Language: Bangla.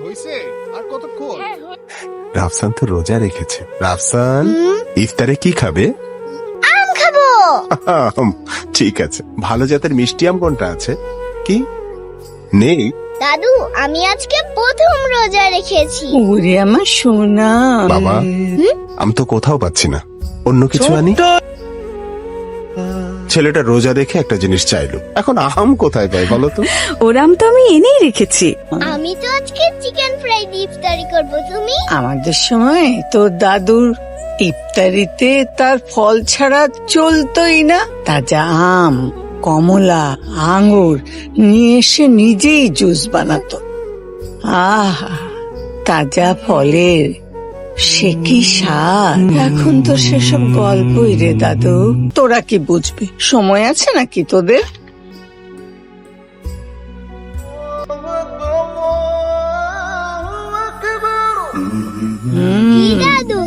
হইছে আর কতক্ষণ? রাফসান তো রোজা রেখেছে। রাফসান, ইফতারে কি খাবে? আম খাবো। আম, ঠিক আছে। ভালো জাতের মিষ্টি আম কোনটা আছে? কি নেই? দাদু, আমি আজকে প্রথম রোজা রেখেছি। ওরে আমার সোনা বাবা, আমি তো কোথাও পাচ্ছি না। অন্য কিছু আনি? ছেলেটা রোজা দেখে একটা জিনিস চাইলো, এখন আম কোথায় পাই বলো তো? ওরাম তো আমি এনেই রেখেছি। আমি তো আজকে চিকেন ফ্রাই দিয়ে ইফতারি করবো। তুমি? আমাদের সময় তোর দাদুর ইফতারিতে তার ফল ছাড়া চলতোই না। তাজা আম, কমলা, আঙ্গুর নিয়ে এসে নিজেই জুস বানাতো। আহা, তাজা ফলের সে কি স্বাদ! এখন তো সেসব গল্পই রে দাদু। তোরা কি বুঝবি? সময় আছে নাকি তোদের? কি দাদু,